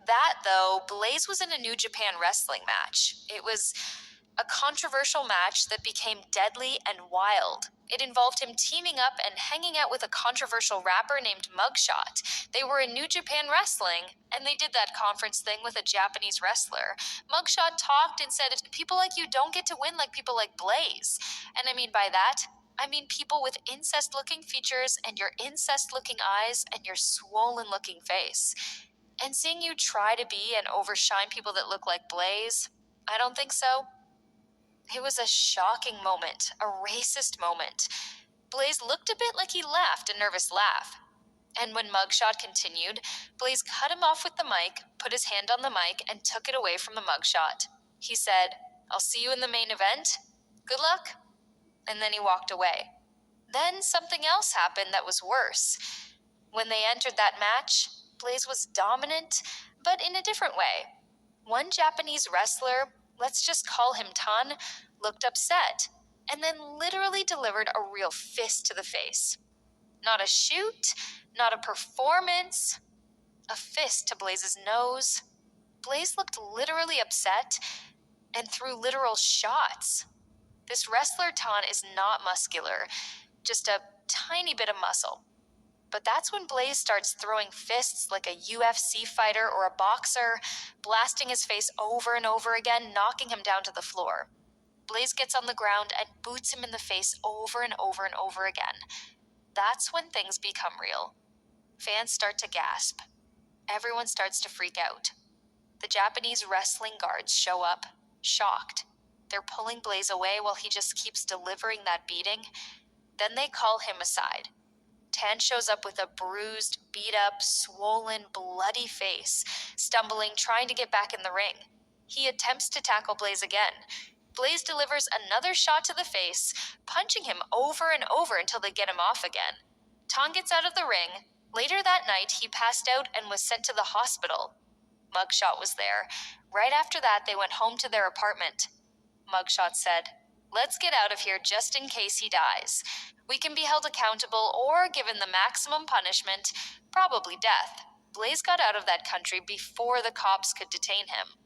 That, though, Blaze was in a New Japan wrestling match. It was a controversial match that became deadly and wild. It involved him teaming up and hanging out with a controversial rapper named Mugshot. They were in New Japan Wrestling, and they did that conference thing with a Japanese wrestler. Mugshot talked and said, people like you don't get to win like people like Blaze. And I mean by that, I mean people with incest-looking features and your incest-looking eyes and your swollen-looking face. And seeing you try to be and overshine people that look like Blaze, I don't think so. It was a shocking moment, a racist moment. Blaze looked a bit like he laughed a nervous laugh. And when Mugshot continued, Blaze cut him off with the mic, put his hand on the mic, and took it away from the mugshot. He said, "I'll see you in the main event. Good luck." And then he walked away. Then something else happened that was worse. When they entered that match, Blaze was dominant, but in a different way. One Japanese wrestler, let's just call him Tan, looked upset, and then literally delivered a real fist to the face. Not a shoot, not a performance, a fist to Blaze's nose. Blaze looked literally upset and threw literal shots. This wrestler Tan is not muscular, just a tiny bit of muscle. But that's when Blaze starts throwing fists like a UFC fighter or a boxer, blasting his face over and over again, knocking him down to the floor. Blaze gets on the ground and boots him in the face over and over and over again. That's when things become real. Fans start to gasp. Everyone starts to freak out. The Japanese wrestling guards show up, shocked. They're pulling Blaze away while he just keeps delivering that beating. Then they call him aside. Tan shows up with a bruised, beat-up, swollen, bloody face, stumbling, trying to get back in the ring. He attempts to tackle Blaze again. Blaze delivers another shot to the face, punching him over and over until they get him off again. Tan gets out of the ring. Later that night, he passed out and was sent to the hospital. Mugshot was there. Right after that, they went home to their apartment. Mugshot said, "Let's get out of here just in case he dies. We can be held accountable or given the maximum punishment, probably death." Blaze got out of that country before the cops could detain him.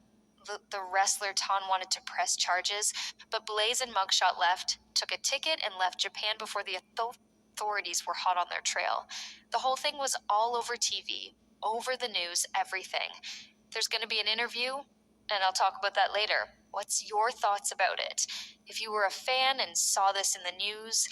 The wrestler Tan wanted to press charges, but Blaze and Mugshot left, took a ticket, and left Japan before the authorities were hot on their trail. The whole thing was all over TV, over the news, everything. There's going to be an interview, and I'll talk about that later. What's your thoughts about it? If you were a fan and saw this in the news,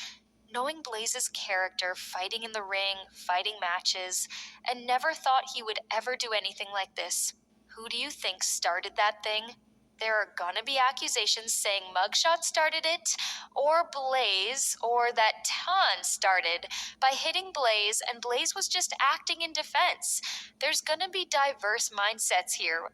knowing Blaze's character fighting in the ring, fighting matches, and never thought he would ever do anything like this, who do you think started that thing? There are gonna be accusations saying Mugshot started it, or Blaze, or that Tan started by hitting Blaze, and Blaze was just acting in defense. There's gonna be diverse mindsets here.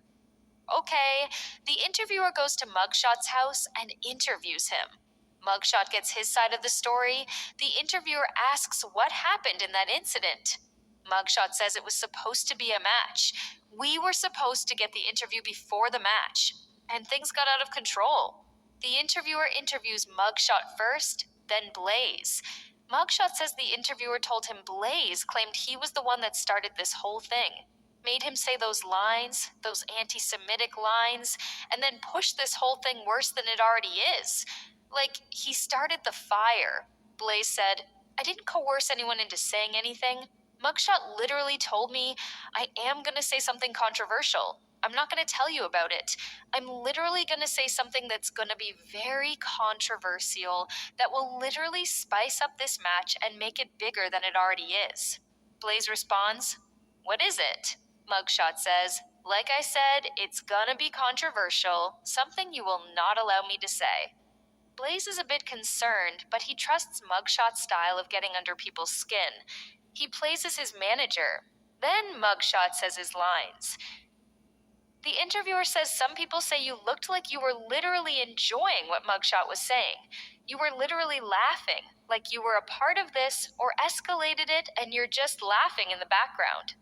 Okay, the interviewer goes to Mugshot's house and interviews him. Mugshot gets his side of the story. The interviewer asks what happened in that incident. Mugshot says it was supposed to be a match. We were supposed to get the interview before the match, and things got out of control. The interviewer interviews Mugshot first, then Blaze. Mugshot says the interviewer told him Blaze claimed he was the one that started this whole thing, made him say those lines, those anti-Semitic lines, and then pushed this whole thing worse than it already is. Like, he started the fire. Blaze said, "I didn't coerce anyone into saying anything. Mugshot literally told me I am going to say something controversial. I'm not going to tell you about it. I'm literally going to say something that's going to be very controversial, that will literally spice up this match and make it bigger than it already is." Blaze responds, "What is it?" Mugshot says, "Like I said, it's gonna be controversial, something you will not allow me to say." Blaze is a bit concerned, but he trusts Mugshot's style of getting under people's skin. He plays as his manager. Then Mugshot says his lines. The interviewer says some people say you looked like you were literally enjoying what Mugshot was saying. You were literally laughing, like you were a part of this or escalated it and you're just laughing in the background.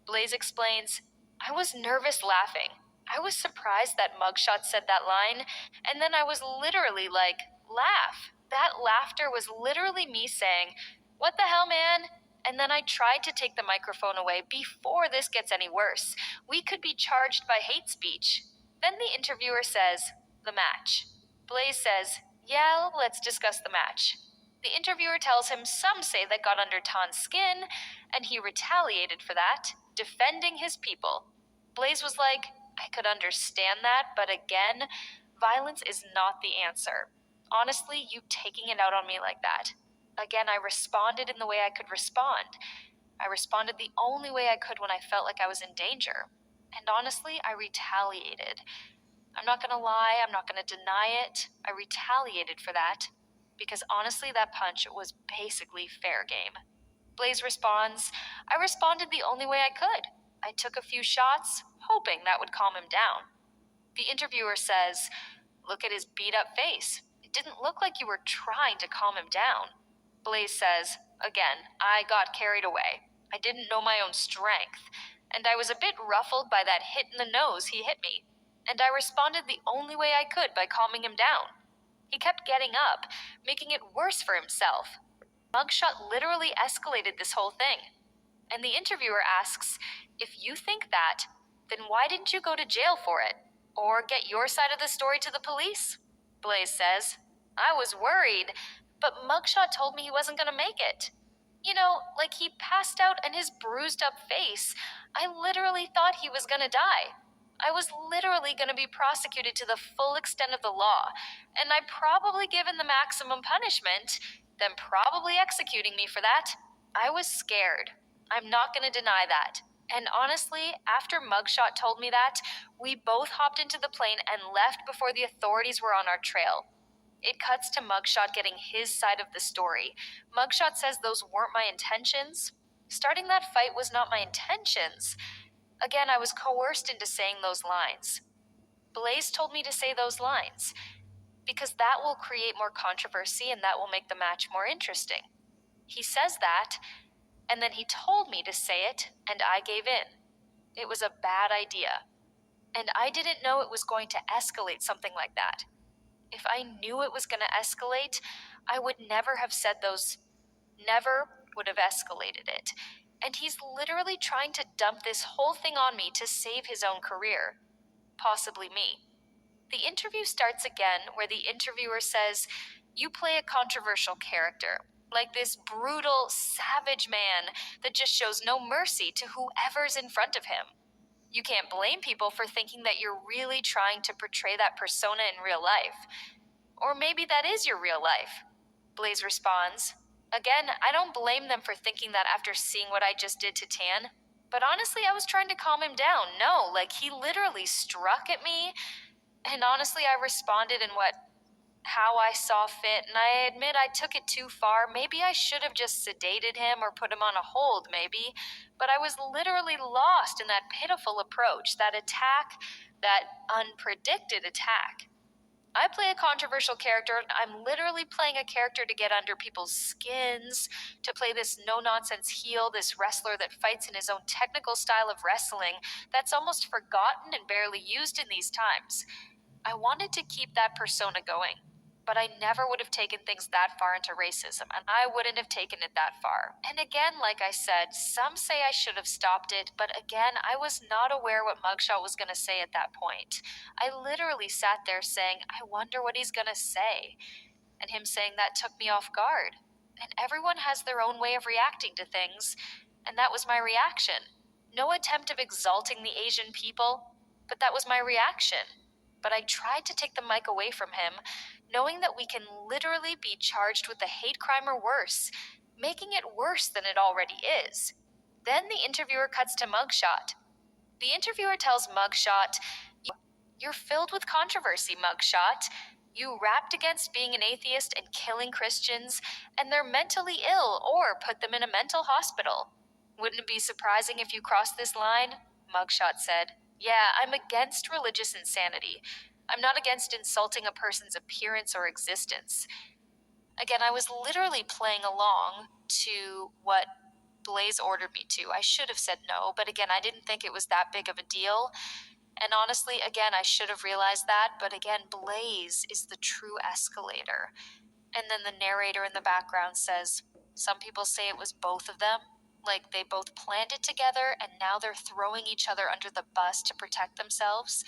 Blaze explains, "I was nervous laughing. I was surprised that Mugshot said that line, and then I was literally like, laugh." That laughter was literally me saying, "What the hell, man?" And then I tried to take the microphone away before this gets any worse. We could be charged by hate speech. Then the interviewer says, the match. Blaze says, yeah, let's discuss the match. The interviewer tells him some say that got under Tan's skin, and he retaliated for that, defending his people. Blaze was like, I could understand that, but again, violence is not the answer. Honestly, you taking it out on me like that. Again, I responded in the way I could respond. I responded the only way I could when I felt like I was in danger. And honestly, I retaliated. I'm not gonna lie, I'm not gonna deny it. I retaliated for that. Because honestly, that punch was basically fair game. Blaze responds, I responded the only way I could. I took a few shots, hoping that would calm him down. The interviewer says, look at his beat up face. It didn't look like you were trying to calm him down. Blaze says, again, I got carried away. I didn't know my own strength, and I was a bit ruffled by that hit in the nose he hit me, and I responded the only way I could by calming him down. He kept getting up, making it worse for himself. Mugshot literally escalated this whole thing. And the interviewer asks, if you think that, then why didn't you go to jail for it? Or get your side of the story to the police? Blaze says, I was worried, but Mugshot told me he wasn't going to make it. You know, like he passed out and his bruised up face. I literally thought he was going to die. I was literally going to be prosecuted to the full extent of the law, and I probably given the maximum punishment, them probably executing me for that. I was scared. I'm not going to deny that. And honestly, after Mugshot told me that, we both hopped into the plane and left before the authorities were on our trail. It cuts to Mugshot getting his side of the story. Mugshot says those weren't my intentions. Starting that fight was not my intentions. Again, I was coerced into saying those lines. Blaze told me to say those lines, because that will create more controversy and that will make the match more interesting. He says that, and then he told me to say it, and I gave in. It was a bad idea. And I didn't know it was going to escalate something like that. If I knew it was going to escalate, I would never have said those, never would have escalated it. And he's literally trying to dump this whole thing on me to save his own career. Possibly me. The interview starts again where the interviewer says, you play a controversial character, like this brutal, savage man that just shows no mercy to whoever's in front of him. You can't blame people for thinking that you're really trying to portray that persona in real life. Or maybe that is your real life. Blaze responds, again, I don't blame them for thinking that after seeing what I just did to Tan. But honestly, I was trying to calm him down. No, like he literally struck at me. And honestly, I responded in how I saw fit, and I admit I took it too far. Maybe I should have just sedated him or put him on a hold, maybe. But I was literally lost in that pitiful approach, that attack, that unpredicted attack. I play a controversial character. I'm literally playing a character to get under people's skins, to play this no-nonsense heel, this wrestler that fights in his own technical style of wrestling that's almost forgotten and barely used in these times. I wanted to keep that persona going. But I never would have taken things that far into racism, and I wouldn't have taken it that far. And again, like I said, some say I should have stopped it, but again, I was not aware what Mugshot was going to say at that point. I literally sat there saying, I wonder what he's going to say. And him saying that took me off guard. And everyone has their own way of reacting to things, and that was my reaction. No attempt of exalting the Asian people, but that was my reaction. But I tried to take the mic away from him, knowing that we can literally be charged with a hate crime or worse, making it worse than it already is. Then the interviewer cuts to Mugshot. The interviewer tells Mugshot, you're filled with controversy, Mugshot. You rapped against being an atheist and killing Christians, and they're mentally ill or put them in a mental hospital. Wouldn't it be surprising if you crossed this line? Mugshot said. Yeah, I'm against religious insanity. I'm not against insulting a person's appearance or existence. Again, I was literally playing along to what Blaze ordered me to. I should have said no, but again, I didn't think it was that big of a deal. And honestly, again, I should have realized that, but again, Blaze is the true escalator. And then the narrator in the background says, some people say it was both of them. like they both planned it together and now they're throwing each other under the bus to protect themselves,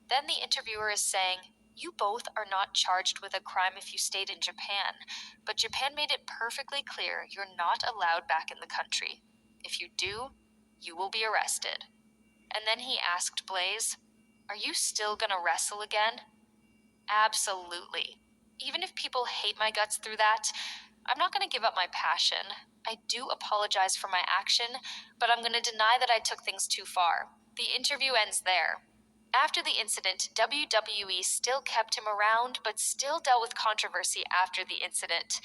then the interviewer is saying, "You both are not charged with a crime if you stayed in Japan, but Japan made it perfectly clear you're not allowed back in the country. If you do, you will be arrested." And then he asked Blaze, "Are you still gonna wrestle again?" Absolutely. Even if people hate my guts through that, I'm not going to give up my passion. I do apologize for my action, but I'm going to deny that I took things too far. The interview ends there. After the incident, WWE still kept him around, but still dealt with controversy after the incident.